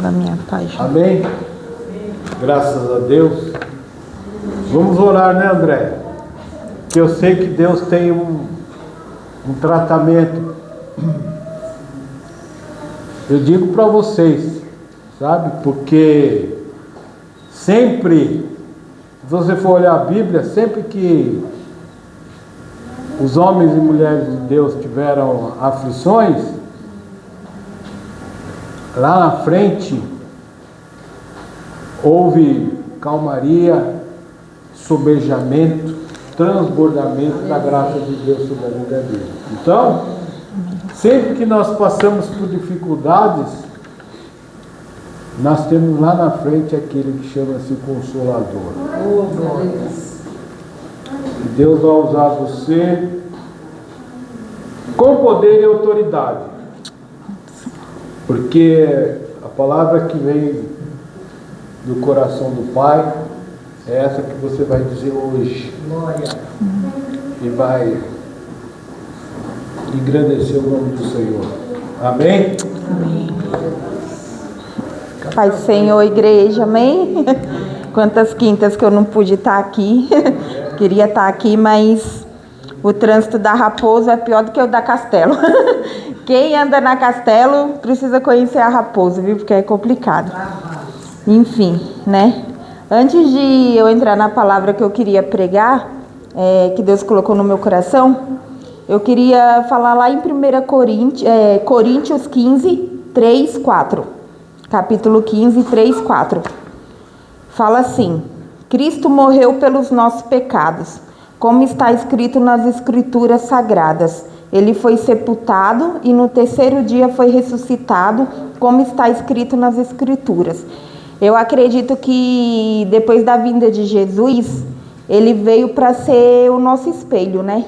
da minha página. Amém? Graças a Deus. Vamos orar, né, André? Que eu sei que Deus tem um tratamento. Eu digo para vocês, sabe? Porque sempre, se você for olhar a Bíblia, sempre que os homens e mulheres de Deus tiveram aflições, lá na frente houve calmaria, sobejamento, transbordamento da graça de Deus sobre a vida dele. Então, sempre que nós passamos por dificuldades, nós temos lá na frente aquele que chama-se Consolador. E Deus vai usar você com poder e autoridade, porque a palavra que vem do coração do Pai é essa que você vai dizer hoje. Glória. E vai engrandecer o nome do Senhor. Amém? Amém. Pai Senhor, igreja, amém? Quantas quintas que eu não pude estar aqui. Queria estar aqui, mas o trânsito da Raposo é pior do que o da Castelo. Quem anda na Castelo precisa conhecer a Raposo, viu? Porque é complicado. Enfim, né? Antes de eu entrar na palavra que eu queria pregar, que Deus colocou no meu coração, eu queria falar lá em 1 Coríntios 15, 3, 4. Capítulo 15, 3, 4. Fala assim: Cristo morreu pelos nossos pecados, como está escrito nas Escrituras Sagradas. Ele foi sepultado e no terceiro dia foi ressuscitado, como está escrito nas Escrituras. Eu acredito que depois da vinda de Jesus, ele veio para ser o nosso espelho, né?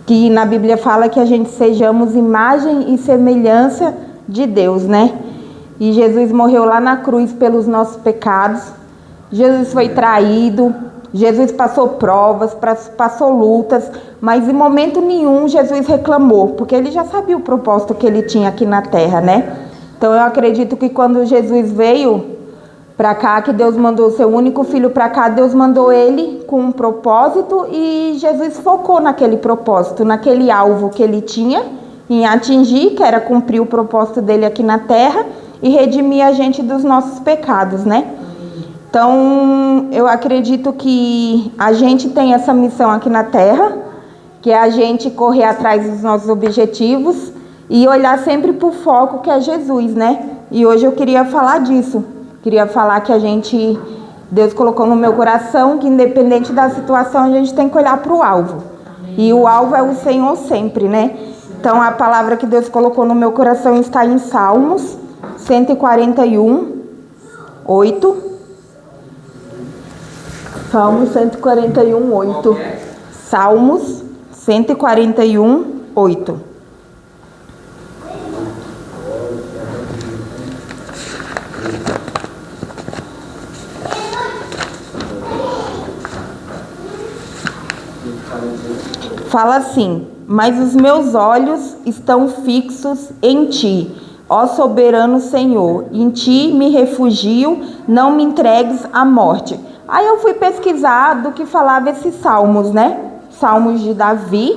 Que na Bíblia fala que a gente sejamos imagem e semelhança de Deus, né? E Jesus morreu lá na cruz pelos nossos pecados. Jesus foi traído, Jesus passou provas, passou lutas, mas em momento nenhum Jesus reclamou, porque ele já sabia o propósito que ele tinha aqui na terra, né? Então eu acredito que quando Jesus veio para cá, que Deus mandou o seu único filho para cá, Deus mandou ele com um propósito e Jesus focou naquele propósito, naquele alvo que ele tinha em atingir, que era cumprir o propósito dele aqui na terra e redimir a gente dos nossos pecados, né? Então, eu acredito que a gente tem essa missão aqui na terra, que é a gente correr atrás dos nossos objetivos e olhar sempre para o foco que é Jesus, né? E hoje eu queria falar disso. Queria falar que Deus colocou no meu coração que independente da situação, a gente tem que olhar para o alvo. E o alvo é o Senhor sempre, né? Então, a palavra que Deus colocou no meu coração está em Salmos 141, 8. Salmos 141, 8. Salmos 141, 8. Fala assim: mas os meus olhos estão fixos em ti, ó soberano Senhor, em ti me refugio, não me entregues à morte. Aí eu fui pesquisar do que falava esses salmos, né? Salmos de Davi,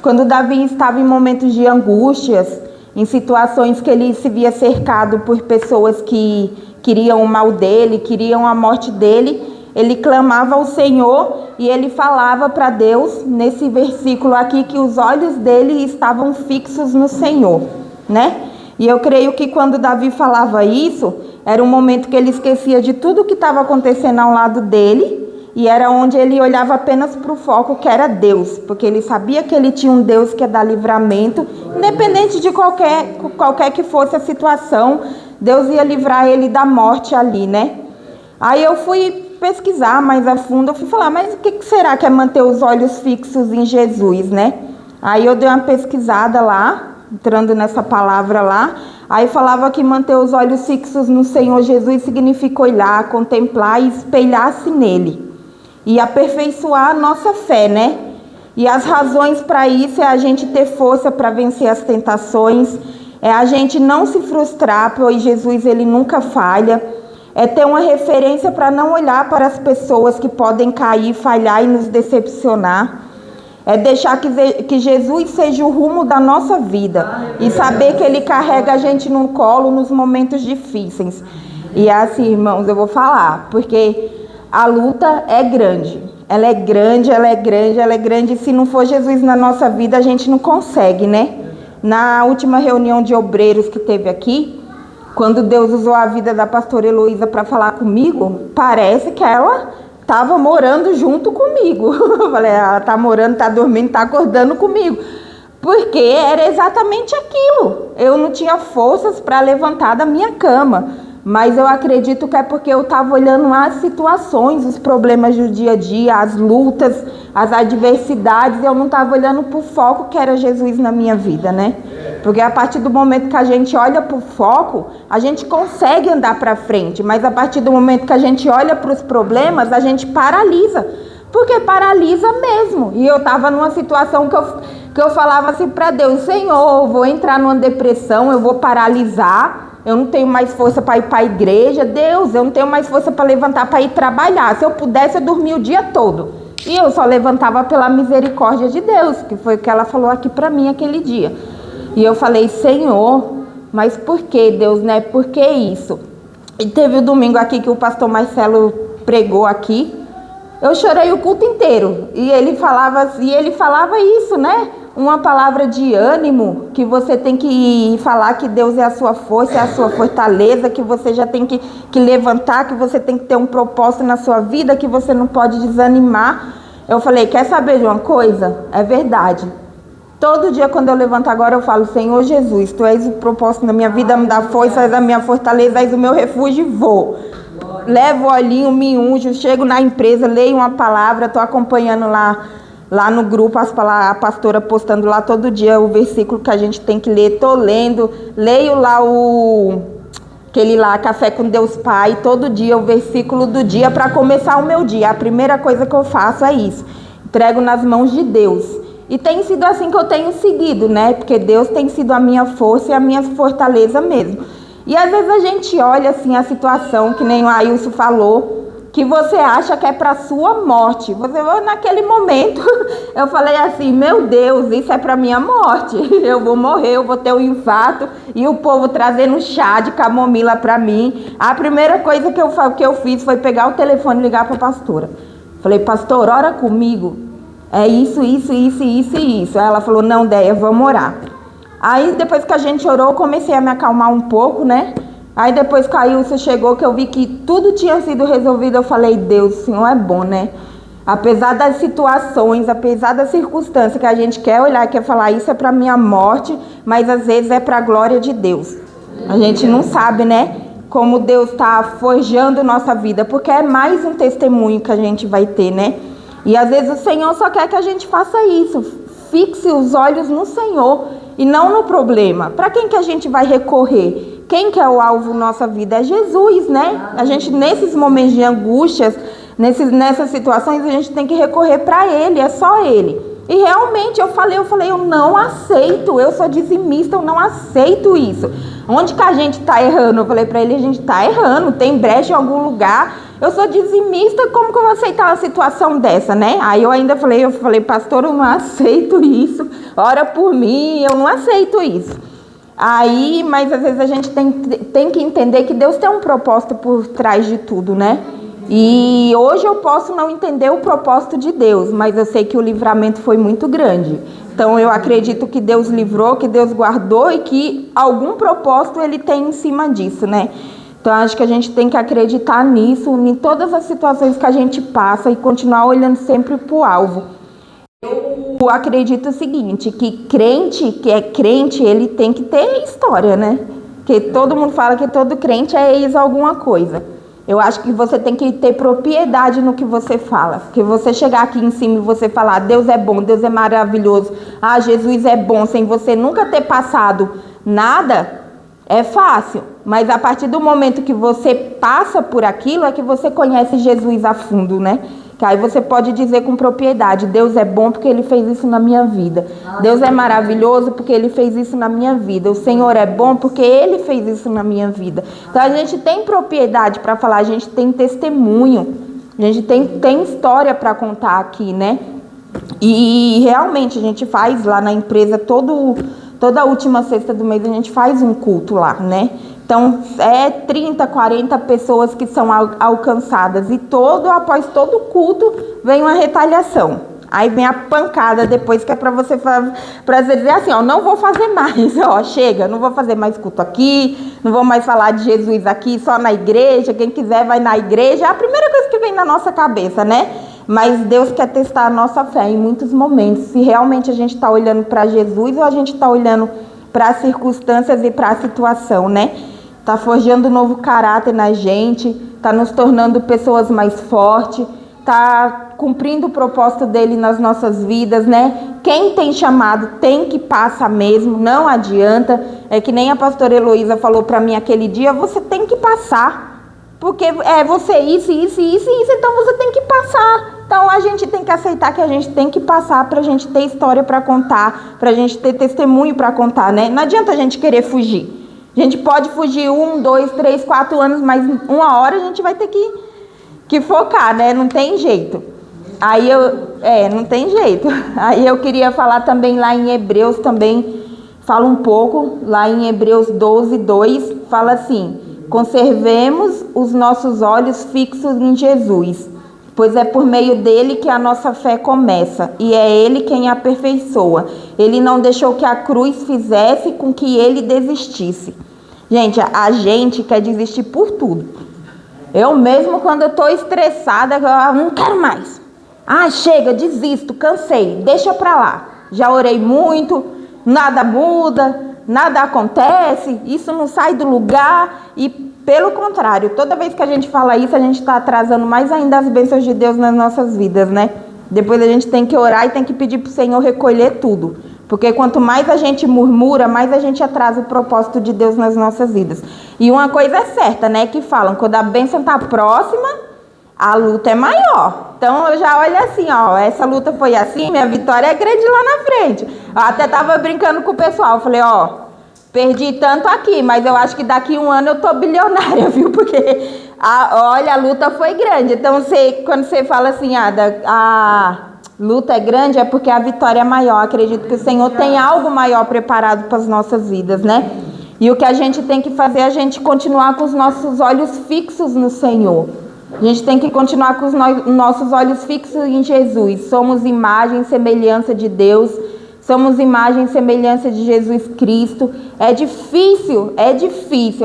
quando Davi estava em momentos de angústias, em situações que ele se via cercado por pessoas que queriam o mal dele, queriam a morte dele, ele clamava ao Senhor e ele falava para Deus, nesse versículo aqui, que os olhos dele estavam fixos no Senhor, né? E eu creio que quando Davi falava isso, era um momento que ele esquecia de tudo que estava acontecendo ao lado dele, e era onde ele olhava apenas para o foco que era Deus, porque ele sabia que ele tinha um Deus que ia dar livramento, independente de qualquer que fosse a situação, Deus ia livrar ele da morte ali, né? Aí eu fui pesquisar mais a fundo, eu fui falar, mas o que será que é manter os olhos fixos em Jesus, né? Aí eu dei uma pesquisada lá, entrando nessa palavra lá, aí falava que manter os olhos fixos no Senhor Jesus significa olhar, contemplar e espelhar-se nele, e aperfeiçoar a nossa fé, né? E as razões para isso é a gente ter força para vencer as tentações, É a gente não se frustrar, pois Jesus ele nunca falha. É ter uma referência para não olhar para as pessoas que podem cair, falhar e nos decepcionar. É deixar que Jesus seja o rumo da nossa vida e saber que Ele carrega a gente no colo nos momentos difíceis. E assim, irmãos, eu vou falar, porque a luta é grande. Ela é grande, ela é grande, ela é grande. E se não for Jesus na nossa vida, a gente não consegue, né? Na última reunião de obreiros que teve aqui, quando Deus usou a vida da pastora Heloísa para falar comigo, parece que ela estava morando junto comigo. Eu falei, ela está morando, está dormindo, está acordando comigo. Porque era exatamente aquilo. Eu não tinha forças para levantar da minha cama. Mas eu acredito que é porque eu estava olhando as situações, os problemas do dia a dia, as lutas, as adversidades. Eu não estava olhando para o foco que era Jesus na minha vida, né? Porque a partir do momento que a gente olha para o foco, a gente consegue andar para frente. Mas a partir do momento que a gente olha para os problemas, a gente paralisa. Porque paralisa mesmo. E eu estava numa situação que eu falava assim para Deus: Senhor, eu vou entrar numa depressão, eu vou paralisar. Eu não tenho mais força para ir para a igreja. Deus, eu não tenho mais força para levantar para ir trabalhar. Se eu pudesse, eu dormia o dia todo. E eu só levantava pela misericórdia de Deus, que foi o que ela falou aqui para mim aquele dia. E eu falei: Senhor, mas por que, Deus, né? Por que isso? E teve o domingo aqui que o pastor Marcelo pregou aqui. Eu chorei o culto inteiro. E ele falava isso, né? Uma palavra de ânimo, que você tem que falar que Deus é a sua força, é a sua fortaleza, que você já tem que levantar, que você tem que ter um propósito na sua vida, que você não pode desanimar. Eu falei: quer saber de uma coisa? É verdade. Todo dia quando eu levanto agora eu falo: Senhor Jesus, Tu és o propósito da minha vida, me dá força, és a minha fortaleza, és o meu refúgio, e vou. Levo o olhinho, me unjo, chego na empresa, leio uma palavra, estou acompanhando lá no grupo, a pastora postando lá todo dia o versículo que a gente tem que ler. Estou lendo, leio lá aquele lá, Café com Deus Pai, todo dia o versículo do dia para começar o meu dia. A primeira coisa que eu faço é isso, entrego nas mãos de Deus. E tem sido assim que eu tenho seguido, né? Porque Deus tem sido a minha força e a minha fortaleza mesmo. E às vezes a gente olha assim a situação, que nem o Ailson falou, que você acha que é para sua morte. Naquele momento, eu falei assim: meu Deus, isso é para minha morte. Eu vou morrer, eu vou ter um infarto. E o povo trazendo chá de camomila para mim. A primeira coisa que eu fiz foi pegar o telefone e ligar para a pastora. Falei: pastor, ora comigo. É isso, isso, isso, isso e isso. Aí ela falou: não, Déia, vamos orar. Aí depois que a gente orou, eu comecei a me acalmar um pouco, né? Aí depois que a Ilse chegou, que eu vi que tudo tinha sido resolvido, eu falei: Deus, o Senhor é bom, né? Apesar das situações, apesar das circunstâncias que a gente quer olhar, quer falar: isso é para minha morte, mas às vezes é para a glória de Deus. A gente não sabe, né? Como Deus está forjando nossa vida, porque é mais um testemunho que a gente vai ter, né? E às vezes o Senhor só quer que a gente faça isso. Fixe os olhos no Senhor e não no problema. Para quem que a gente vai recorrer? Quem que é o alvo da nossa vida? É Jesus, né? A gente, nesses momentos de angústias, nessas situações, a gente tem que recorrer para Ele, é só Ele. E realmente eu falei, eu não aceito, eu sou dizimista, eu não aceito isso. Onde que a gente está errando? Eu falei para ele: a gente está errando, tem brecha em algum lugar. Eu sou dizimista, como que eu vou aceitar uma situação dessa, né? Aí eu ainda falei, pastor, eu não aceito isso, ora por mim, eu não aceito isso. Aí, mas às vezes a gente tem que entender que Deus tem um propósito por trás de tudo, né? E hoje eu posso não entender o propósito de Deus, mas eu sei que o livramento foi muito grande. Então eu acredito que Deus livrou, que Deus guardou e que algum propósito Ele tem em cima disso, né? Então acho que a gente tem que acreditar nisso, em todas as situações que a gente passa, e continuar olhando sempre para o alvo. Eu acredito o seguinte, que crente, que é crente, ele tem que ter história, né? Porque todo mundo fala que todo crente é ex alguma coisa. Eu acho que você tem que ter propriedade no que você fala. Porque você chegar aqui em cima e você falar: Deus é bom, Deus é maravilhoso, Jesus é bom, sem você nunca ter passado nada, é fácil. Mas a partir do momento que você passa por aquilo, é que você conhece Jesus a fundo, né? Que aí você pode dizer com propriedade: Deus é bom porque Ele fez isso na minha vida. Deus é maravilhoso porque Ele fez isso na minha vida. O Senhor é bom porque Ele fez isso na minha vida. Então a gente tem propriedade para falar, a gente tem testemunho, a gente tem história para contar aqui, né? E realmente a gente faz lá na empresa, toda a última sexta do mês a gente faz um culto lá, né? Então, 30, 40 pessoas que são alcançadas. E após todo culto, vem uma retaliação. Aí vem a pancada depois, que é para você dizer assim, ó, não vou fazer mais, ó, chega, não vou fazer mais culto aqui, não vou mais falar de Jesus aqui, só na igreja, quem quiser vai na igreja. É a primeira coisa que vem na nossa cabeça, né? Mas Deus quer testar a nossa fé em muitos momentos. Se realmente a gente está olhando para Jesus ou a gente está olhando para as circunstâncias e para a situação, né? Está forjando um novo caráter na gente, está nos tornando pessoas mais fortes, está cumprindo o propósito dele nas nossas vidas, né? Quem tem chamado tem que passar mesmo, não adianta. É que nem a pastora Heloísa falou para mim aquele dia: você tem que passar, porque você isso, então você tem que passar. Então a gente tem que aceitar que a gente tem que passar para a gente ter história para contar, para a gente ter testemunho para contar, né? Não adianta a gente querer fugir. A gente pode fugir 1, 2, 3, 4 anos, mas uma hora a gente vai ter que focar, né? Não tem jeito. Não tem jeito. Aí eu queria falar também lá em Hebreus, também fala um pouco, lá em Hebreus 12, 2, fala assim: conservemos os nossos olhos fixos em Jesus, pois é por meio dele que a nossa fé começa, e é ele quem a aperfeiçoa. Ele não deixou que a cruz fizesse com que ele desistisse. Gente, a gente quer desistir por tudo. Eu mesmo, quando eu estou estressada, eu não quero mais. Chega, desisto, cansei, deixa pra lá. Já orei muito, nada muda, nada acontece, isso não sai do lugar. E pelo contrário, toda vez que a gente fala isso, a gente está atrasando mais ainda as bênçãos de Deus nas nossas vidas, né? Depois a gente tem que orar e tem que pedir para o Senhor recolher tudo. Porque quanto mais a gente murmura, mais a gente atrasa o propósito de Deus nas nossas vidas. E uma coisa é certa, né? Que falam, quando a bênção está próxima, a luta é maior. Então eu já olho assim, ó, essa luta foi assim, minha vitória é grande lá na frente. Eu até estava brincando com o pessoal, falei, ó, perdi tanto aqui, mas eu acho que daqui um ano eu tô bilionária, viu? Porque, olha, a luta foi grande. Então, quando você fala assim, a luta é grande, é porque a vitória é maior. Acredito que o Senhor tem algo maior preparado para as nossas vidas, né? E o que a gente tem que fazer é a gente continuar com os nossos olhos fixos no Senhor. A gente tem que continuar com os nossos olhos fixos em Jesus. Somos imagem e semelhança de Deus. Somos imagem e semelhança de Jesus Cristo. É difícil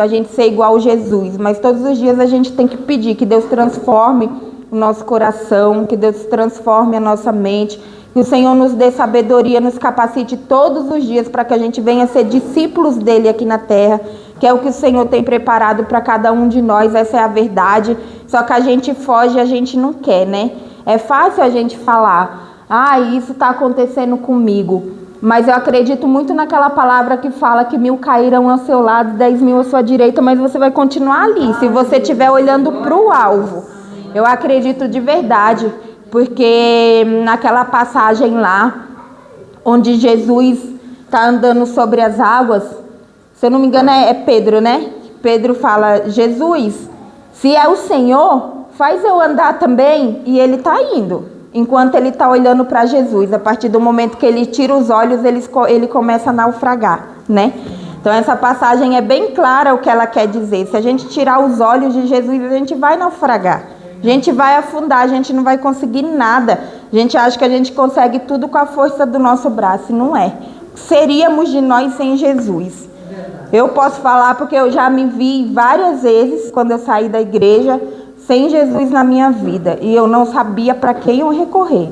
a gente ser igual a Jesus, mas todos os dias a gente tem que pedir que Deus transforme o nosso coração, que Deus transforme a nossa mente, que o Senhor nos dê sabedoria, nos capacite todos os dias para que a gente venha ser discípulos dele aqui na terra, que é o que o Senhor tem preparado para cada um de nós. Essa é a verdade. Só que a gente foge e a gente não quer, né? É fácil a gente falar: isso está acontecendo comigo. Mas eu acredito muito naquela palavra que fala que 1000 cairão ao seu lado, 10.000 à sua direita, mas você vai continuar ali, se você estiver olhando para o alvo. Eu acredito de verdade, porque naquela passagem lá, onde Jesus está andando sobre as águas, se eu não me engano é Pedro, né? Pedro fala: Jesus, se é o Senhor, faz eu andar também. E ele está indo, enquanto ele está olhando para Jesus. A partir do momento que ele tira os olhos, ele começa a naufragar, né? Então essa passagem é bem clara o que ela quer dizer. Se a gente tirar os olhos de Jesus, a gente vai naufragar. A gente vai afundar, a gente não vai conseguir nada. A gente acha que a gente consegue tudo com a força do nosso braço, e não é. Seríamos de nós sem Jesus. Eu posso falar porque eu já me vi várias vezes, quando eu saí da igreja, sem Jesus na minha vida, e eu não sabia para quem eu recorrer.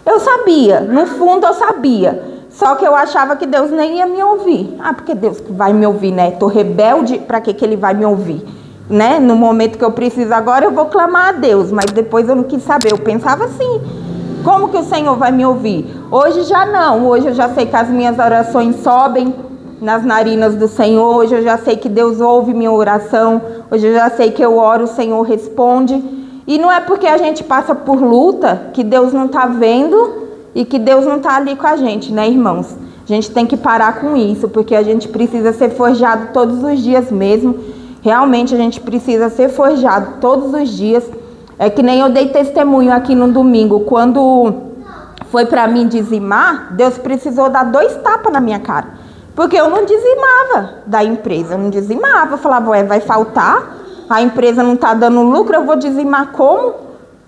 Eu sabia, no fundo eu sabia, só que eu achava que Deus nem ia me ouvir. Porque Deus vai me ouvir, né? Tô rebelde, para que ele vai me ouvir? Né? No momento que eu preciso agora, eu vou clamar a Deus, mas depois eu não quis saber. Eu pensava assim: como que o Senhor vai me ouvir? Hoje já não, hoje eu já sei que as minhas orações sobem nas narinas do Senhor. Hoje eu já sei que Deus ouve minha oração. Hoje eu já sei que eu oro, o Senhor responde. E não é porque a gente passa por luta que Deus não está vendo e que Deus não está ali com a gente, né, irmãos? A gente tem que parar com isso, porque a gente precisa ser forjado todos os dias mesmo. Realmente a gente precisa ser forjado todos os dias. É que nem eu dei testemunho aqui no domingo, quando foi para mim dizimar, Deus precisou dar 2 tapas na minha cara. Porque eu não dizimava da empresa, eu não dizimava. Eu falava, ué, vai faltar? A empresa não está dando lucro, eu vou dizimar como?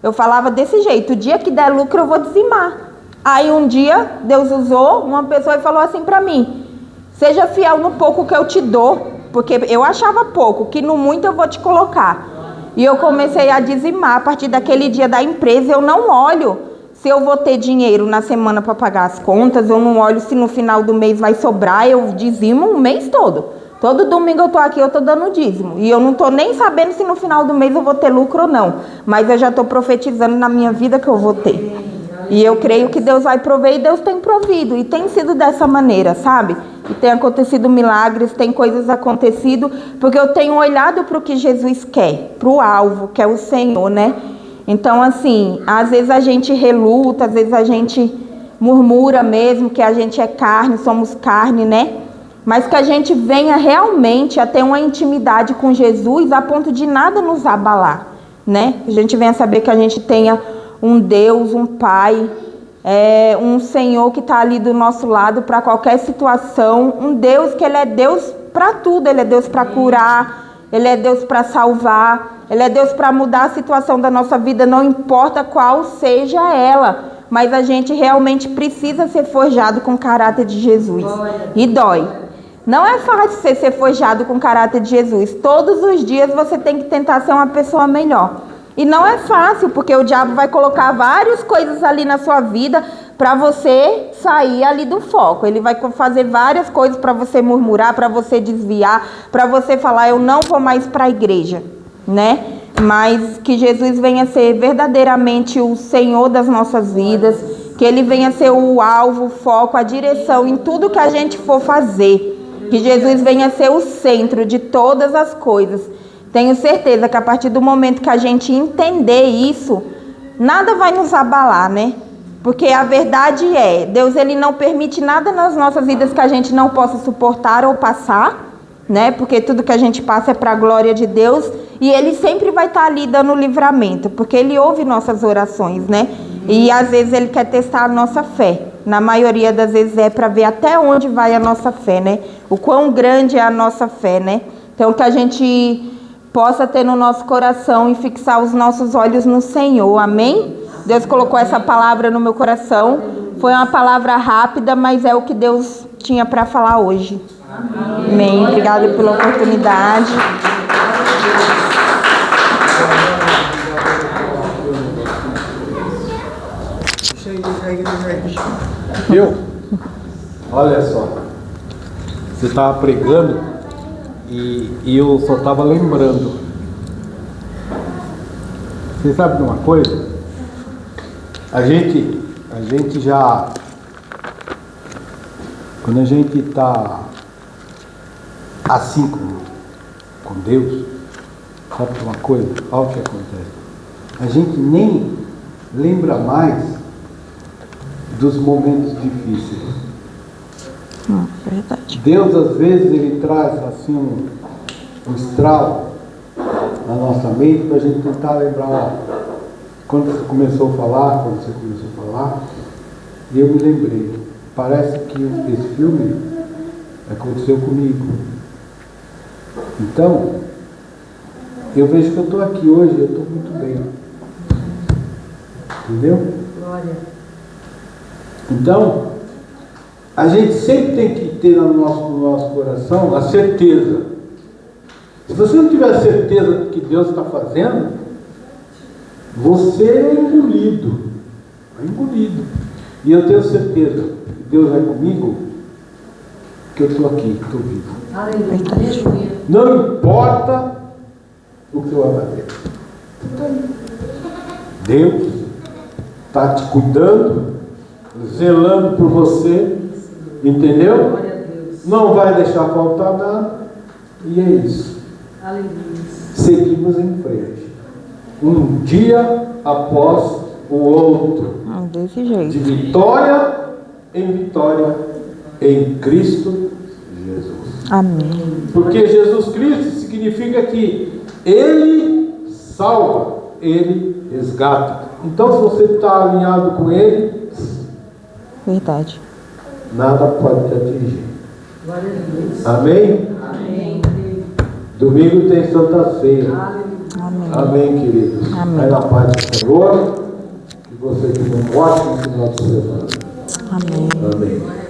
Eu falava desse jeito, o dia que der lucro eu vou dizimar. Aí um dia Deus usou uma pessoa e falou assim para mim, seja fiel no pouco que eu te dou, porque eu achava pouco, que no muito eu vou te colocar. E eu comecei a dizimar. A partir daquele dia da empresa, eu não olho se eu vou ter dinheiro na semana para pagar as contas, eu não olho se no final do mês vai sobrar, eu dizimo o mês todo. Todo domingo eu estou aqui, eu estou dando dízimo. E eu não estou nem sabendo se no final do mês eu vou ter lucro ou não. Mas eu já estou profetizando na minha vida que eu vou ter. E eu creio que Deus vai prover, e Deus tem provido. E tem sido dessa maneira, sabe? E tem acontecido milagres, tem coisas acontecido, porque eu tenho olhado para o que Jesus quer, para o alvo, que é o Senhor, né? Então, assim, às vezes a gente reluta, às vezes a gente murmura mesmo que a gente é carne, somos carne, né? Mas que a gente venha realmente a ter uma intimidade com Jesus a ponto de nada nos abalar, né? A gente venha saber que a gente tenha um Deus, um Pai, um Senhor que está ali do nosso lado para qualquer situação, um Deus que Ele é Deus para tudo, Ele é Deus para curar, Ele é Deus para salvar, Ele é Deus para mudar a situação da nossa vida, não importa qual seja ela, mas a gente realmente precisa ser forjado com o caráter de Jesus. E dói. Não é fácil você ser forjado com o caráter de Jesus. Todos os dias você tem que tentar ser uma pessoa melhor. E não é fácil, porque o diabo vai colocar várias coisas ali na sua vida para você sair ali do foco. Ele vai fazer várias coisas para você murmurar, para você desviar, para você falar, eu não vou mais para a igreja, né? Mas que Jesus venha ser verdadeiramente o Senhor das nossas vidas, que Ele venha ser o alvo, o foco, a direção em tudo que a gente for fazer. Que Jesus venha ser o centro de todas as coisas. Tenho certeza que a partir do momento que a gente entender isso, nada vai nos abalar, né? Porque a verdade é, Deus ele não permite nada nas nossas vidas que a gente não possa suportar ou passar, né? Porque tudo que a gente passa é para a glória de Deus e Ele sempre vai estar ali dando livramento, porque Ele ouve nossas orações, né? E às vezes Ele quer testar a nossa fé. Na maioria das vezes é para ver até onde vai a nossa fé, né? O quão grande é a nossa fé, né? Então que a gente possa ter no nosso coração e fixar os nossos olhos no Senhor, amém? Deus colocou essa palavra no meu coração, foi uma palavra rápida, mas é o que Deus tinha para falar hoje. Amém. Obrigada pela oportunidade. Eu? Olha só, você estava pregando e eu só estava lembrando. Você sabe de uma coisa? A gente já, quando a gente está assim com Deus, sabe de uma coisa? Olha o que acontece. A gente nem lembra mais dos momentos difíceis. Verdade. Deus às vezes ele traz assim um estralo na nossa mente para a gente tentar lembrar, ó, quando você começou a falar, e eu me lembrei, parece que esse filme aconteceu comigo. Então, eu vejo que eu estou aqui hoje, eu estou muito bem. Entendeu? Glória. Então, a gente sempre tem que ter no nosso coração a certeza. Se você não tiver certeza do que Deus está fazendo, você é engolido. É engolido. E eu tenho certeza que Deus é comigo, que eu estou aqui, estou vivo. Aleluia. Não importa o que eu vai fazer. Deus está te cuidando, zelando por você, entendeu? Glória a Deus. Não vai deixar faltar nada, e é isso. Aleluia. Seguimos em frente. um dia após o outro, Desse de jeito. vitória em Cristo Jesus. Amém. Porque Jesus Cristo significa que Ele salva, Ele resgata. Então, se você está alinhado com Ele, Verdade. nada pode te atingir. Glória a Deus. Amém? Amém. Domingo tem Santa Ceia. Amém. Amém, queridos. Amém. Vai na paz do Senhor. Que você tenha um ótimo final de semana. Amém. Amém.